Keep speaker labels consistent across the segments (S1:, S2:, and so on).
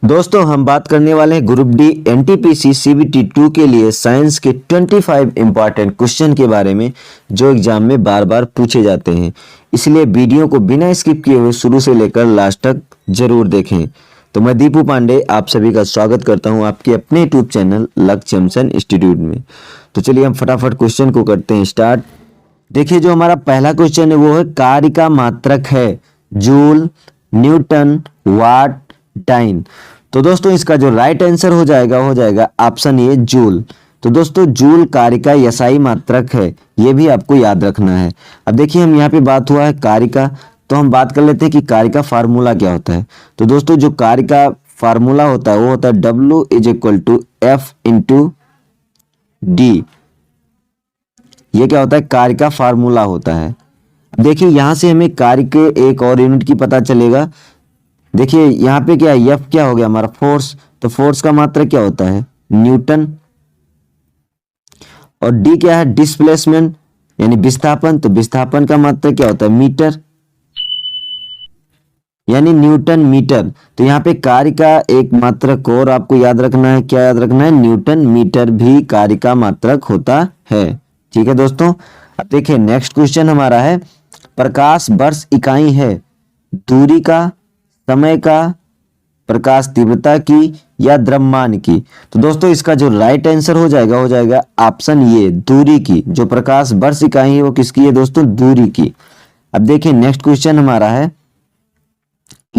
S1: दोस्तों हम बात करने वाले हैं ग्रुप डी एनटीपीसी सीबीटी 2 के लिए साइंस के 25 इंपॉर्टेंट क्वेश्चन के बारे में जो एग्जाम में बार बार पूछे जाते हैं। इसलिए वीडियो को बिना स्किप किए हुए शुरू से लेकर लास्ट तक जरूर देखें। तो मैं दीपू पांडे आप सभी का स्वागत करता हूं आपके अपने यूट्यूब चैनल लक्ष्यमसन इंस्टीट्यूट में। तो चलिए हम फटाफट क्वेश्चन को करते हैं स्टार्ट। देखिए जो हमारा पहला क्वेश्चन है वो है कार्य का मात्रक है जूल, न्यूटन, वाट, डाइन। तो दोस्तों इसका जो राइट आंसर हो जाएगा ऑप्शन ए जूल। तो दोस्तों जूल कार्य का एसआई मात्रक है, ये भी आपको याद रखना है। अब देखिए हम यहाँ पे बात हुआ है कार्य का, तो हम बात कर लेते हैं कि कार्य का फार्मूला क्या होता है। तो दोस्तों जो कार्य का फार्मूला होता है वो होता है W = F × D। ये क्या होता है, कार्य का फार्मूला होता है। देखिए यहां से हमें कार्य के एक और यूनिट की पता चलेगा। देखिए यहाँ पे क्या है, F क्या हो गया हमारा फोर्स, तो फोर्स का मात्रक क्या होता है न्यूटन, और D क्या है डिस्प्लेसमेंट यानी विस्थापन, तो विस्थापन का मात्रक क्या होता है मीटर यानी न्यूटन मीटर। तो यहाँ पे कार्य का एक मात्रक और आपको याद रखना है, क्या याद रखना है, न्यूटन मीटर भी कार्य का मात्रक होता है। ठीक है दोस्तों। अब देखिए नेक्स्ट क्वेश्चन हमारा है प्रकाश वर्ष इकाई है दूरी का, समय का, प्रकाश तीव्रता की या द्रव्यमान की। तो दोस्तों इसका जो राइट आंसर हो जाएगा ऑप्शन ए दूरी की। जो प्रकाश वर्ष इकाई है वो किसकी है दोस्तों, दूरी की। अब देखिए नेक्स्ट क्वेश्चन हमारा है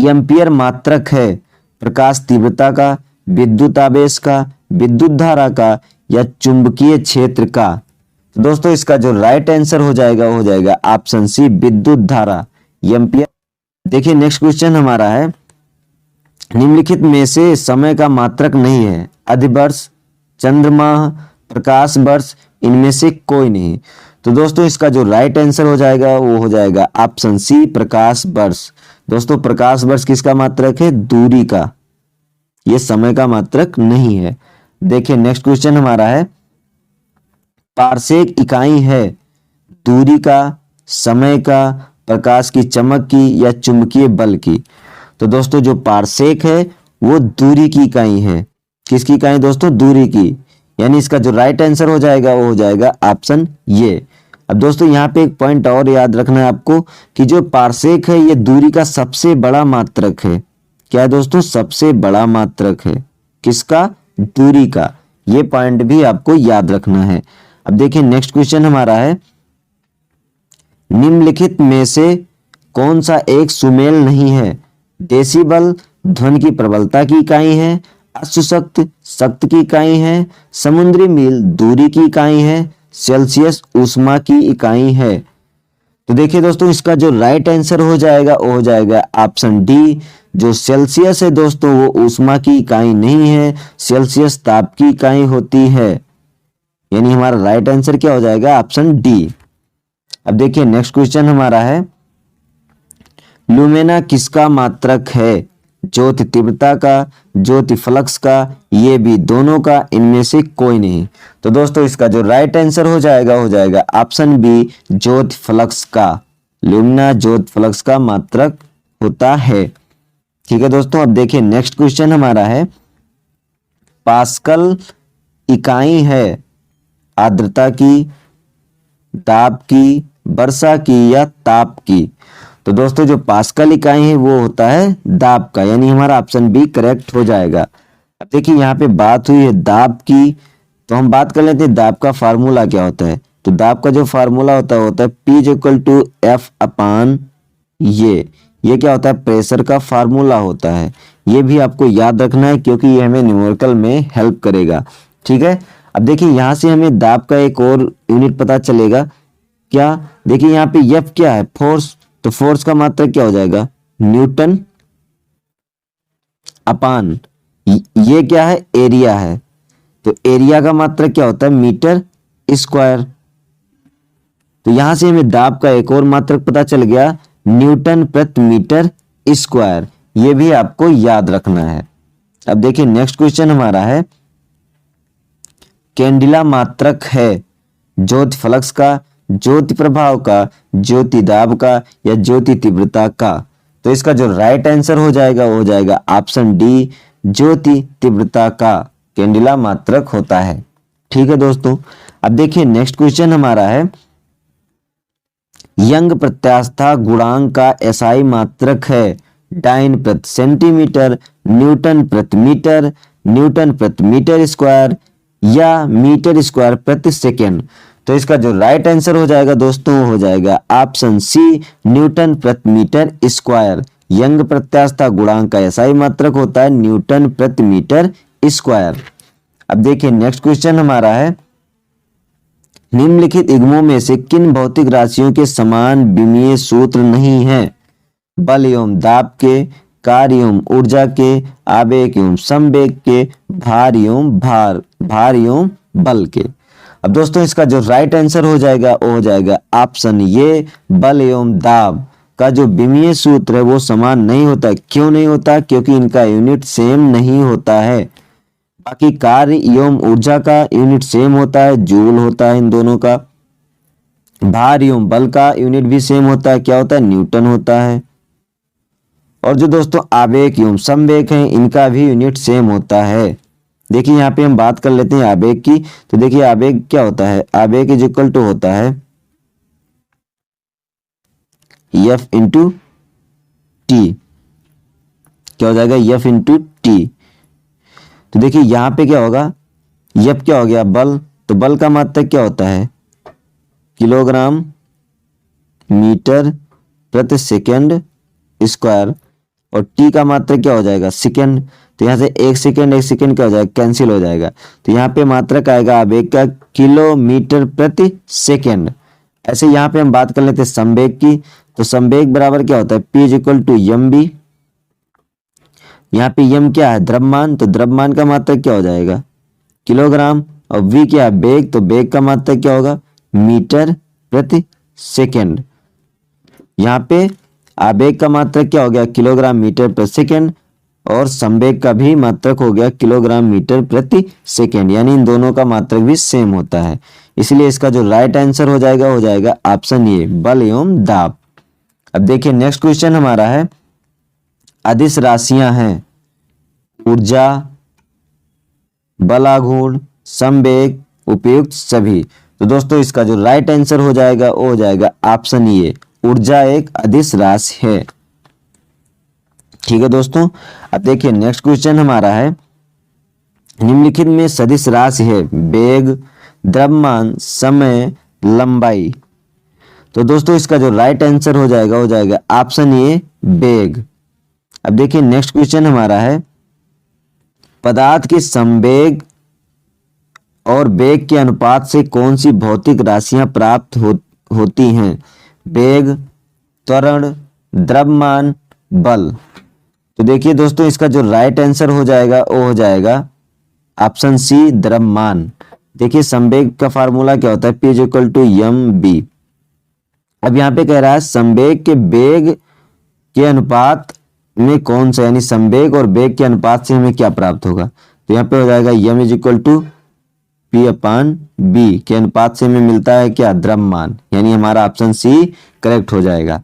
S1: एम्पियर मात्रक है प्रकाश तीव्रता का, विद्युत आवेश का, विद्युत धारा का या चुंबकीय क्षेत्र का। तो दोस्तों इसका जो राइट आंसर हो जाएगा ऑप्शन सी विद्युत धारा एम्पियर। देखिए नेक्स्ट क्वेश्चन हमारा है निम्नलिखित में से समय का मात्रक नहीं है, अधिवर्ष, चंद्रमाह, प्रकाश वर्ष, इनमें से कोई नहीं। तो दोस्तों इसका जो राइट आंसर हो जाएगा वो हो जाएगा ऑप्शन सी प्रकाश वर्ष। दोस्तों प्रकाश वर्ष किसका मात्रक है, दूरी का, ये समय का मात्रक नहीं है। देखिए नेक्स्ट क्वेश्चन हमारा है पारसेक इकाई है दूरी का, समय का, प्रकाश की चमक की या चुंबकीय बल की। तो दोस्तों जो पारसेक है वो दूरी की इकाई है। किसकी इकाई दोस्तों, दूरी की। यानी इसका जो राइट आंसर हो जाएगा वो हो जाएगा ऑप्शन ये। अब दोस्तों यहाँ पे एक पॉइंट और याद रखना है आपको कि जो पारसेक है ये दूरी का सबसे बड़ा मात्रक है। क्या है दोस्तों, सबसे बड़ा मात्रक है किसका, दूरी का। ये पॉइंट भी आपको याद रखना है। अब देखिए नेक्स्ट क्वेश्चन हमारा है निम्नलिखित में से कौन सा एक सुमेल नहीं है, डेसिबल ध्वनि की प्रबलता की इकाई है, अश्वशक्ति शक्ति की इकाई है, समुद्री मील दूरी की इकाई है, सेल्सियस ऊष्मा की इकाई है। तो देखिए दोस्तों इसका जो राइट आंसर हो जाएगा वो हो जाएगा ऑप्शन डी। जो सेल्सियस है दोस्तों वो ऊष्मा की इकाई नहीं है, सेल्सियस ताप की इकाई होती है। यानी हमारा राइट आंसर क्या हो जाएगा ऑप्शन डी। अब देखिए नेक्स्ट क्वेश्चन हमारा है लुमेना किसका मात्रक है, ज्योति तीव्रता का, ज्योति फ्लक्स का, ये भी दोनों का, इनमें से कोई नहीं। तो दोस्तों इसका जो राइट आंसर हो जाएगा ऑप्शन बी ज्योति फ्लक्स का। लुमिना ज्योति फ्लक्स का मात्रक होता है। ठीक है दोस्तों। अब देखिए नेक्स्ट क्वेश्चन हमारा है पास्कल इकाई है आर्द्रता की, दाब की, वर्षा की या ताप की। तो दोस्तों जो पास्कल इकाई है वो होता है दाब का, यानी हमारा ऑप्शन बी करेक्ट हो जाएगा। अब देखिए यहाँ पे बात हुई है दाब की, तो हम बात कर लेते हैं दाब का फार्मूला क्या होता है। तो दाब का जो फार्मूला होता है P = F/, ये क्या होता है, प्रेशर का फार्मूला होता है। ये भी आपको याद रखना है क्योंकि ये हमें न्यूमेरिकल में हेल्प करेगा। ठीक है। अब देखिए यहाँ से हमें दाब का एक और यूनिट पता चलेगा। क्या, देखिए यहाँ पे F क्या है, फोर्स। तो फोर्स का मात्रक क्या हो जाएगा न्यूटन अपान, ये क्या है एरिया है, तो एरिया का मात्रक क्या होता है मीटर स्क्वायर। तो यहां से हमें दाब का एक और मात्रक पता चल गया न्यूटन प्रति मीटर स्क्वायर। ये भी आपको याद रखना है। अब देखिए नेक्स्ट क्वेश्चन हमारा है कैंडिला मात्रक है ज्योति फ्लक्स का, ज्योति प्रभाव का, ज्योति दाब का या ज्योति तीव्रता का। तो इसका जो राइट आंसर हो जाएगा वो हो जाएगा ऑप्शन डी ज्योति तीव्रता का कैंडिला मात्रक होता है। ठीक है दोस्तों, अब देखिए नेक्स्ट क्वेश्चन हमारा है यंग प्रत्यास्था गुणांक का एसआई मात्रक है डाइन प्रति सेंटीमीटर, न्यूटन प्रति मीटर, न्यूटन प्रति मीटर स्क्वायर या मीटर स्क्वायर प्रति सेकेंड। तो इसका जो राइट आंसर हो जाएगा दोस्तों वो हो जाएगा ऑप्शन सी न्यूटन प्रति मीटर स्क्वायर। यंग प्रत्यास्था गुणांक का एसआई मात्रक होता है न्यूटन प्रति मीटर स्क्वायर। अब देखिए नेक्स्ट क्वेश्चन हमारा है निम्नलिखित इग्मों में से किन भौतिक राशियों के समान विमीय सूत्र नहीं है? बल एवं दाब के, कार्य एवं ऊर्जा के, आवेग एवं संवेग के, भार एवं बल के। अब दोस्तों इसका जो राइट आंसर हो जाएगा वो हो जाएगा ऑप्शन ये बल एवं दाब का जो विमीय सूत्र है वो समान नहीं होता। क्यों नहीं होता? क्योंकि इनका यूनिट सेम नहीं होता है। बाकी कार्य एवं ऊर्जा का यूनिट सेम होता है, जूल होता है इन दोनों का। भार एवं बल का यूनिट भी सेम होता है, क्या होता है? न्यूटन होता है। और जो दोस्तों आवेग एवं संवेग है इनका भी यूनिट सेम होता है। देखिए यहाँ पे हम बात कर लेते हैं आवेग की। तो देखिए आवेग क्या होता है? आवेग इज इक्वल टू होता है F इंटू टी। क्या हो जाएगा? F into T. तो देखिए यहाँ पे क्या होगा? F क्या हो गया? बल। तो बल का मात्रक क्या होता है? किलोग्राम मीटर प्रति सेकेंड स्क्वायर। और टी का मात्रक क्या हो जाएगा? सेकेंड। तो यहाँ से एक सेकेंड क्या हो जाएगा? कैंसिल हो जाएगा। तो यहाँ पे मात्रक आएगा आवेग का किलोमीटर प्रति सेकेंड। ऐसे यहाँ पे हम बात कर लेते हैं संवेग की। तो संवेग बराबर क्या होता है? P is equal to M B. यहाँ पे एम क्या है? द्रव्यमान। तो द्रव्यमान का मात्रक क्या हो जाएगा? किलोग्राम। और v क्या है? वेग। तो वेग का मात्रक क्या होगा? मीटर प्रति सेकेंड। यहाँ पे आवेग का मात्रक क्या हो गया? किलोग्राम मीटर प्रति सेकेंड। और संवेग का भी मात्रक हो गया किलोग्राम मीटर प्रति सेकेंड। यानी इन दोनों का मात्रक भी सेम होता है। इसलिए इसका जो राइट आंसर हो जाएगा ऑप्शन ए बल एवं दाब। अब देखिए नेक्स्ट क्वेश्चन हमारा है अदिश राशियां हैं ऊर्जा, बलाघूर्ण, संवेग, उपयुक्त सभी। तो दोस्तों इसका जो राइट आंसर हो जाएगा वो हो जाएगा ऑप्शन ए ऊर्जा एक अदिश राशि है। ठीक है दोस्तों, अब देखिए नेक्स्ट क्वेश्चन हमारा है निम्नलिखित में सदिश राशि है वेग, द्रव्यमान, समय, लंबाई। तो दोस्तों इसका जो राइट आंसर हो जाएगा ऑप्शन ए वेग। अब देखिए नेक्स्ट क्वेश्चन हमारा है पदार्थ के संवेग और वेग के अनुपात से कौन सी भौतिक राशियां प्राप्त होती हैं? वेग, त्वरण, द्रव्यमान, बल। तो देखिए दोस्तों इसका जो राइट आंसर हो जाएगा वो हो जाएगा ऑप्शन सी द्रव्यमान। देखिए संवेग का फार्मूला क्या होता है? P is equal to M B. अब यहाँ पे कह रहा है संवेग के वेग के अनुपात में कौन सा, यानी संवेग और वेग के अनुपात से हमें क्या प्राप्त होगा? तो यहाँ पे हो जाएगा M is equal to P upon B के अनुपात से हमें मिलता है क्या? द्रव्यमान। यानी हमारा ऑप्शन सी करेक्ट हो जाएगा।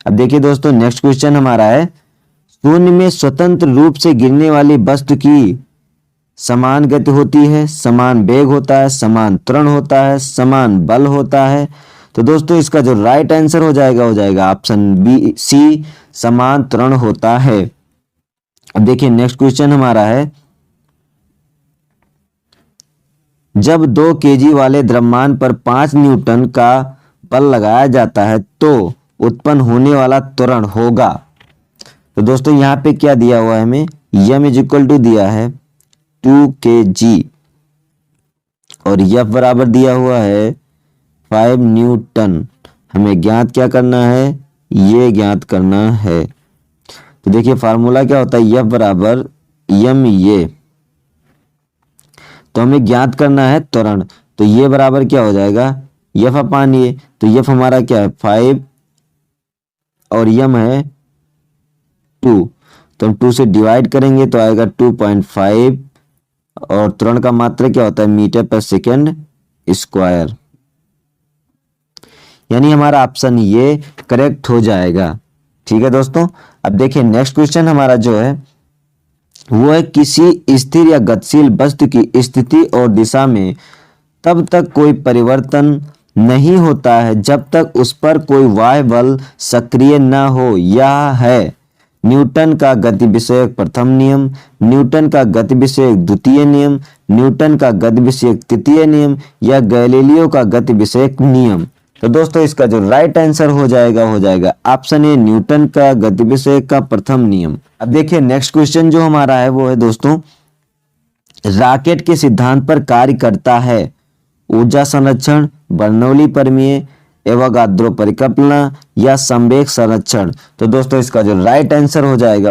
S1: अब देखिए दोस्तों नेक्स्ट क्वेश्चन हमारा है शून्य में स्वतंत्र रूप से गिरने वाली वस्तु की समान गति होती है, समान वेग होता है, समान त्वरण होता है, समान बल होता है। तो दोस्तों इसका जो राइट आंसर हो जाएगा ऑप्शन बी सी समान त्वरण होता है। अब देखिए नेक्स्ट क्वेश्चन हमारा है जब 2 केजी वाले द्रव्यमान पर 5 न्यूटन का बल लगाया जाता है तो उत्पन्न होने वाला त्वरण होगा। तो दोस्तों यहाँ पे क्या दिया हुआ है हमें? m इज इक्वल टू दिया है 2 kg और F बराबर दिया हुआ है 5 न्यूटन। हमें ज्ञात क्या करना है? ये ज्ञात करना है। तो देखिए फार्मूला क्या होता है? F बराबर m ये। तो हमें ज्ञात करना है त्वरण। तो ये बराबर क्या हो जाएगा? F अपान ये। तो F हमारा क्या है? 5 और m है 2। तो हम 2 से डिवाइड करेंगे तो आएगा 2.5 और त्वरण का मात्रक क्या होता है? मीटर पर सेकेंड स्क्वायर। यानी हमारा ऑप्शन ये करेक्ट हो जाएगा। ठीक है दोस्तों, अब देखिए नेक्स्ट क्वेश्चन हमारा जो है वो है किसी स्थिर या गतिशील वस्तु की स्थिति और दिशा में तब तक कोई परिवर्तन नहीं होता है जब तक उस पर कोई बाह्य बल सक्रिय न हो। यह है न्यूटन का गति विषयक प्रथम नियम, न्यूटन का गति विषयक द्वितीय नियम, न्यूटन का गति विषयक तृतीय नियम या गैलीलियो का गति विषयक नियम। तो दोस्तों इसका जो राइट आंसर हो जाएगा ऑप्शन ए, न्यूटन का गति विषयक का प्रथम नियम। अब देखिए नेक्स्ट क्वेश्चन जो हमारा है वो है दोस्तों, रॉकेट के सिद्धांत पर कार्य करता है ऊर्जा संरक्षण, बर्नौली प्रमेय, एवोगाद्रो परिकल्पना या संवेग संरक्षण। तो दोस्तों इसका जो राइट आंसर हो जाएगा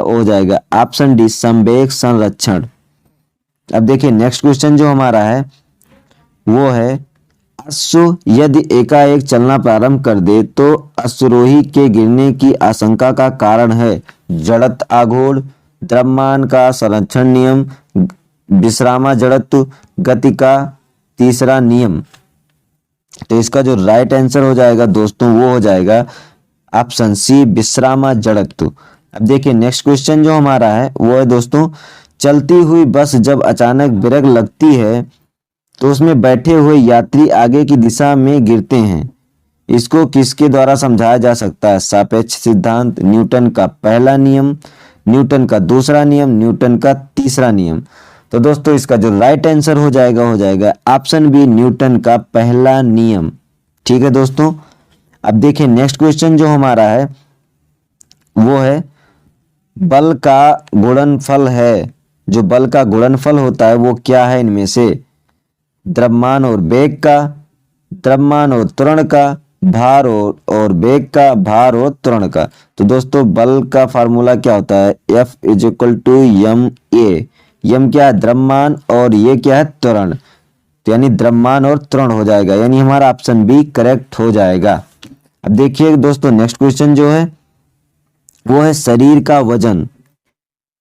S1: ऑप्शन डी, संवेग संरक्षण। अब देखिए नेक्स्ट क्वेश्चन जो हमारा है वो है, अश्व यदि एकाएक चलना प्रारंभ कर दे तो अश्वरोही के गिरने की आशंका का कारण है जड़त्व आघूर्ण, द्रव्यमान का संरक्षण नियम, विश्रामा जड़त्व, गति का तीसरा नियम। तो इसका जो राइट आंसर हो जाएगा दोस्तों वो हो जाएगा ऑप्शन सी, विश्रामा जड़त्व। अब देखिए नेक्स्ट क्वेश्चन जो हमारा है वो है दोस्तों, चलती हुई बस जब अचानक ब्रेक लगती है तो उसमें बैठे हुए यात्री आगे की दिशा में गिरते हैं। इसको किसके द्वारा समझाया जा सकता है? सापेक्ष सिद्धांत, न्यूटन का पहला नियम, न्यूटन का दूसरा नियम, न्यूटन का तीसरा नियम। तो दोस्तों इसका जो राइट आंसर हो जाएगा ऑप्शन बी, न्यूटन का पहला नियम। ठीक है दोस्तों। अब देखिए नेक्स्ट क्वेश्चन जो हमारा है वो है, बल का गुणनफल है, जो बल का गुणनफल होता है वो क्या है इनमें से? द्रव्यमान और वेग का, द्रव्यमान और त्वरण का, भार और वेग का, भार और त्वरण का। तो दोस्तों बल का फार्मूला क्या होता है? F is equal to M A. M क्या है? द्रव्यमान, और ये क्या है? त्वरण। तो यानी द्रव्यमान और त्वरण हो जाएगा, यानी हमारा ऑप्शन बी करेक्ट हो जाएगा। अब देखिए दोस्तों नेक्स्ट क्वेश्चन जो है वो है, शरीर का वजन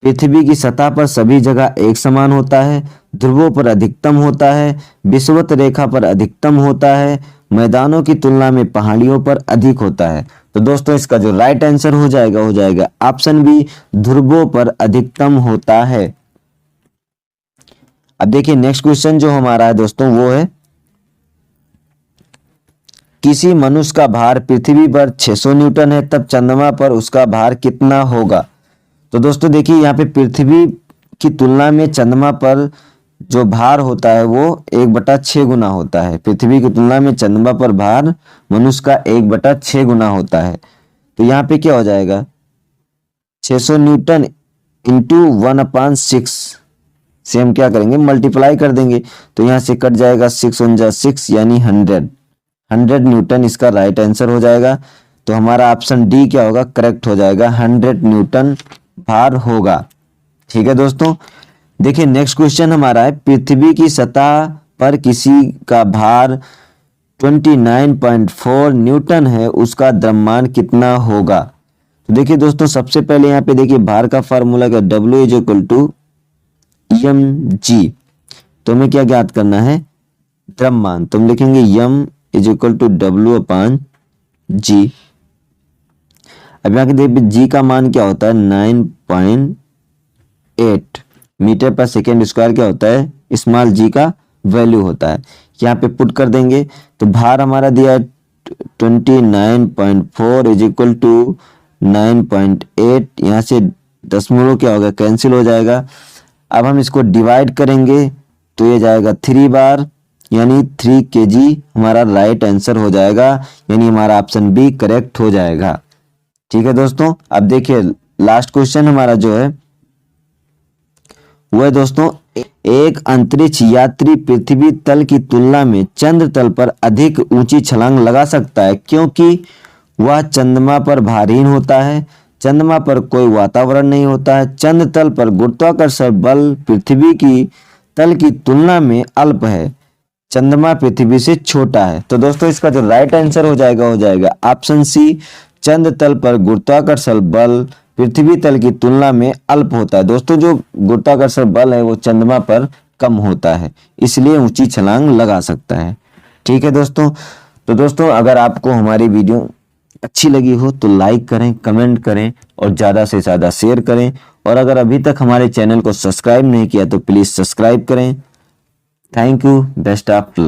S1: पृथ्वी की सतह पर सभी जगह एक समान होता है, ध्रुवों पर अधिकतम होता है, विषुवत रेखा पर अधिकतम होता है, मैदानों की तुलना में पहाड़ियों पर अधिक होता है। तो दोस्तों इसका जो राइट आंसर हो जाएगा ऑप्शन बी, ध्रुवों पर अधिकतम होता है। अब देखिए नेक्स्ट क्वेश्चन जो हमारा है दोस्तों वो है, किसी मनुष्य का भार पृथ्वी पर 600 न्यूटन है तब चंद्रमा पर उसका भार कितना होगा? तो दोस्तों देखिए यहाँ पे पृथ्वी की तुलना में चंद्रमा पर जो भार होता है वो 1/6 गुना होता है। पृथ्वी की तुलना में चंद्रमा पर भार मनुष्य का 1/6 गुना होता है। तो यहाँ पे क्या हो जाएगा? 600 न्यूटन इंटू 1/6 से हम क्या करेंगे? मल्टीप्लाई कर देंगे। तो यहाँ से कट जाएगा 6 यानी 100 न्यूटन इसका राइट आंसर हो जाएगा। तो हमारा ऑप्शन डी क्या होगा? करेक्ट हो जाएगा, 100 न्यूटन भार होगा। ठीक है दोस्तों। देखिए नेक्स्ट क्वेश्चन हमारा है, पृथ्वी की सतह पर किसी का भार 29.4 न्यूटन है, उसका द्रव्यमान कितना होगा? तो देखिए दोस्तों सबसे पहले यहाँ पे देखिए भार का फार्मूला क्या? W is equal to mg। तो हमें क्या ज्ञात करना है? द्रव्यमान। तो हम लिखेंगे m is equal to W/g। अब यहाँ के देखिए जी का मान क्या होता है? 9.8 मीटर पर सेकेंड स्क्वायर क्या होता है? स्मॉल जी का वैल्यू होता है। यहाँ पे पुट कर देंगे तो भार हमारा दिया है 29.4 इज इक्वल टू 9.8। यहाँ से दशमलव क्या होगा? कैंसिल हो जाएगा। अब हम इसको डिवाइड करेंगे तो ये जाएगा 3 बार, यानी 3 kg हमारा राइट आंसर हो जाएगा, यानी हमारा ऑप्शन बी करेक्ट हो जाएगा। ठीक है दोस्तों। अब देखिए लास्ट क्वेश्चन हमारा जो है वो है दोस्तों, एक अंतरिक्ष यात्री पृथ्वी तल की तुलना में चंद्र तल पर अधिक ऊंची छलांग लगा सकता है क्योंकि वह चंद्रमा पर भारहीन होता है, चंद्रमा पर कोई वातावरण नहीं होता है, चंद्र तल पर गुरुत्वाकर्षण बल पृथ्वी की तल की तुलना में अल्प है, चंद्रमा पृथ्वी से छोटा है। तो दोस्तों इसका जो राइट आंसर हो जाएगा ऑप्शन सी, चंद्र तल पर गुरुत्वाकर्षण बल पृथ्वी तल की तुलना में अल्प होता है। दोस्तों जो गुरुत्वाकर्षण बल है वो चंद्रमा पर कम होता है, इसलिए ऊंची छलांग लगा सकता है। ठीक है दोस्तों। तो दोस्तों अगर आपको हमारी वीडियो अच्छी लगी हो तो लाइक करें, कमेंट करें और ज़्यादा से ज़्यादा शेयर करें और अगर अभी तक हमारे चैनल को सब्सक्राइब नहीं किया तो प्लीज सब्सक्राइब करें। Thank you, best of luck.